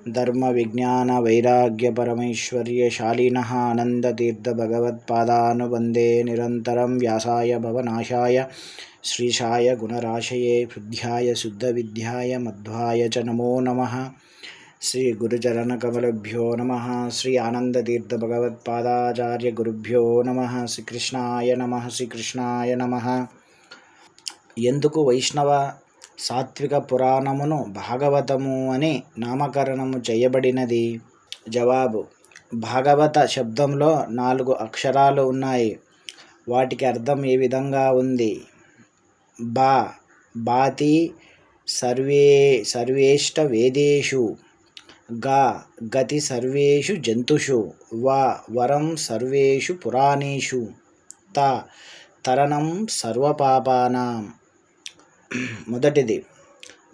ధర్మ విజ్ఞాన వైరాగ్య పరమైశ్వర్యశాలినః ఆనందతీర్థ భగవత్పాదాన్ వందే నిరంతరం. వ్యాసాయ భవనాశాయ శ్రీశాయ గుణరాశయే హృద్యాయ శుద్ధవిద్యాయ మధ్వాయ చ నమో నమః. శ్రీ గురుచరణకమలభ్యో నమః. శ్రీ ఆనందతీర్థ భగవత్పాదాచార్య గురుభ్యో నమః. శ్రీకృష్ణాయ నమః. శ్రీకృష్ణాయ నమః. ఎందుకు వైష్ణవ సాత్విక పురాణమును భాగవతము అని నామకరణము చేయబడినది? జవాబు: భాగవత శబ్దంలో 4 అక్షరాలు ఉన్నాయి. వాటికి అర్థం ఈ విధంగా ఉంది. బా బాతి సర్వేష్ట వేదేషు, గా గతి సర్వేషు జంతుషు, వా వరం సర్వేషు పురాణేషు, త తరణం సర్వపాపానాం. మొదటిది,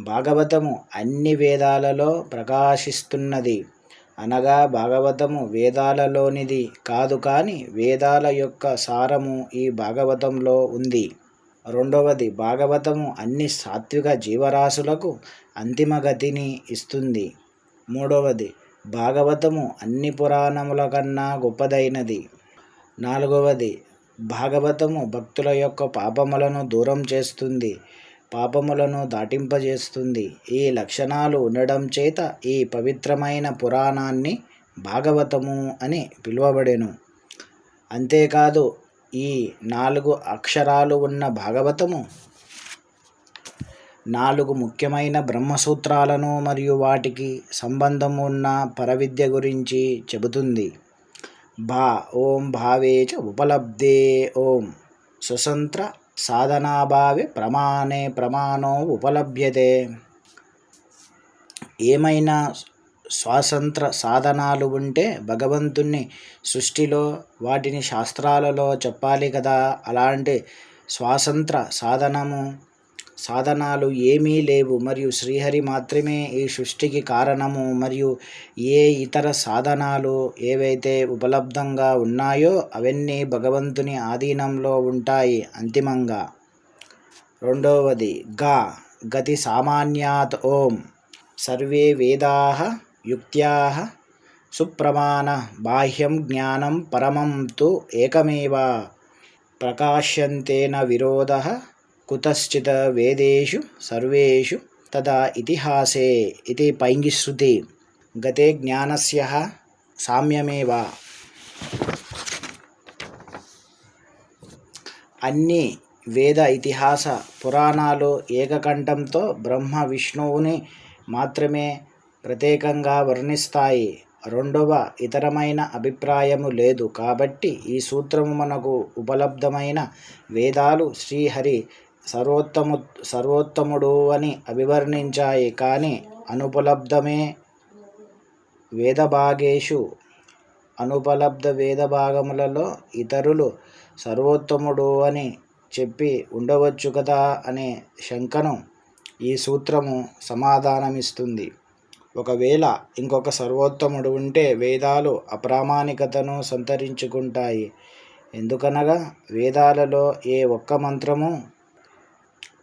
భాగవతము అన్ని వేదాలలో ప్రకాశిస్తున్నది. అనగా భాగవతము వేదాలలోనిది కాదు, కానీ వేదాల యొక్క సారము ఈ భాగవతంలో ఉంది. రెండవది, భాగవతము అన్ని సాత్విక జీవరాశులకు అంతిమ గతిని ఇస్తుంది. మూడవది, భాగవతము అన్ని పురాణముల కన్నా గొప్పదైనది. నాలుగవది, భాగవతము భక్తుల యొక్క పాపములను దూరం చేస్తుంది, పాపములను దాటింపజేస్తుంది. ఈ లక్షణాలు ఉండడం చేత ఈ పవిత్రమైన పురాణాన్ని భాగవతము అని పిలువబడెను. అంతేకాదు, ఈ 4 అక్షరాలు ఉన్న భాగవతము 4 ముఖ్యమైన బ్రహ్మసూత్రాలను మరియు వాటికి సంబంధం ఉన్న పరవిద్య గురించి చెబుతుంది. ఓం భావే చ ఉపలబ్ధే ఓం స్వతంత్ర సాధనాభావే ప్రమాణో ఉపలభ్యతే. ఏమైనా స్వతంత్ర సాధనాలు ఉంటే భగవంతుని సృష్టిలో వాటిని శాస్త్రాలలో చెప్పాలి కదా. అలాంటి స్వతంత్ర సాధనాలు ఏమీ లేవు మరియు శ్రీహరి మాత్రమే ఈ సృష్టికి కారణము. మరియు ఏ ఇతర సాధనాలు ఏవైతే ఉపలబ్ధంగా ఉన్నాయో అవన్నీ భగవంతుని ఆధీనంలో ఉంటాయి అంతిమంగా. రెండవది, గతి సామాన్యాత్ ఓం సర్వే వేదాః యుక్త్యాః సుప్రమాణ బాహ్యం జ్ఞానం పరమం తు ఏకమేవ ప్రకాశ్యంతే న విరోధః కుతశ్చిత్ వేదేషు సర్వేషు తదా ఇతిహాసే ఇది పైంగిశ్రుతి. గతే జ్ఞానస్య సామ్యమేవ. అన్ని వేద ఇతిహాస పురాణాలు ఏకకంఠంతో బ్రహ్మ విష్ణువుని మాత్రమే ప్రత్యేకంగా వర్ణిస్తాయి. రెండవ ఇతరమైన అభిప్రాయము లేదు. కాబట్టి ఈ సూత్రము మనకు ఉపలబ్ధమైన వేదాలు శ్రీహరి సర్వోత్తముడు అని అభివర్ణించాయి. కానీ అనుపలబ్ధ వేదభాగములలో ఇతరులు సర్వోత్తముడు అని చెప్పి ఉండవచ్చు కదా అనే శంకను ఈ సూత్రము సమాధానమిస్తుంది. ఒకవేళ ఇంకొక సర్వోత్తముడు ఉంటే వేదాలు అప్రామాణికతను సంతరించుకుంటాయి. ఎందుకనగా వేదాలలో ఏ ఒక్క మంత్రము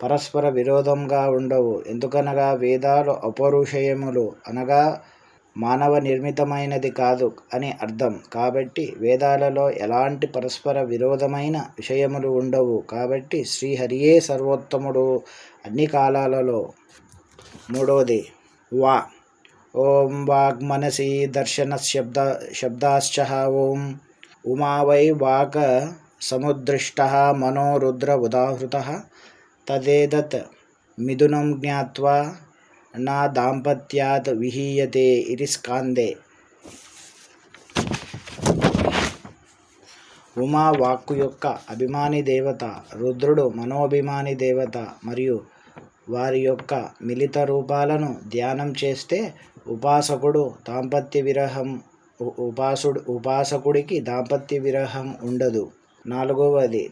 పరస్పర విరోధంగా ఉండవు. ఎందుకనగా వేదాలు అపౌరుషేయములు, అనగా మానవ నిర్మితమైనది కాదు అని అర్థం. కాబట్టి వేదాలలో ఎలాంటి పరస్పర విరోధమైన విషయములు ఉండవు. కాబట్టి శ్రీహరియే సర్వోత్తముడు అన్ని కాలాలలో. మూడవది, ఓం వాగ్మనసి దర్శన శబ్దాశ్చ ఓం ఉమా వై వాక్ సముద్రిష్టః మనో రుద్ర ఉదాహృతః తదేతత్ మిథునం జ్ఞాత్వా నా దాంపత్యాత్ విహీయతే ఇది స్కాందే. ఉమా వాక్కు యొక్క అభిమాని దేవత, రుద్రుడు మనోభిమాని దేవత. మరియు వారి యొక్క మిలిత రూపాలను ధ్యానం చేస్తే ఉపాసకుడికి దాంపత్య విరహం ఉండదు. నాలుగవది,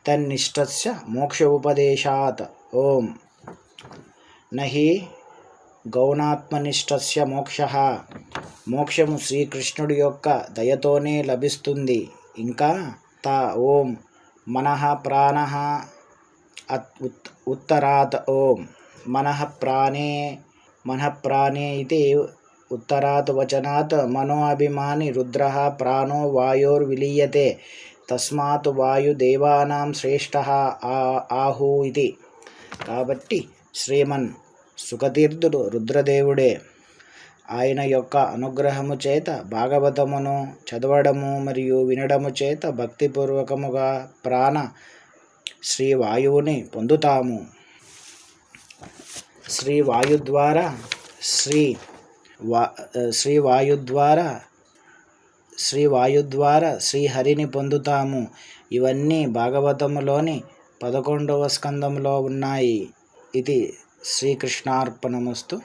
తన్నిష్టస్య మోక్ష ఉపదేశాత్ ఓం నహి గౌణాత్మనిష్టస్య మోక్షః. మోక్షము శ్రీకృష్ణుడి యొక్క దయతోనే లభిస్తుంది. ఇంకా ఓం మనః ప్రాణః ఉత్తరాత్ ఓం మనః ప్రాణే ఇది ఉత్తరాత్ వచనాత్ మనో అభిమాని రుద్రః ప్రాణో వాయోర్విలీయతే తస్మాత్ వాయుదేవానాం శ్రేష్టః ఆహు ఇది. కాబట్టి శ్రీమన్ సుఖతీర్థుడు రుద్రదేవుడే. ఆయన యొక్క అనుగ్రహము చేత భాగవతమును చదవడము మరియు వినడము చేత భక్తిపూర్వకముగా ప్రాణ శ్రీవాయువుని పొందుతాము. శ్రీవాయు ద్వారా శ్రీహరిని పొందుతాము. ఇవన్నీ భాగవతములోని 11వ స్కందంలో ఉన్నాయి. ఇది శ్రీకృష్ణార్పణమస్తు.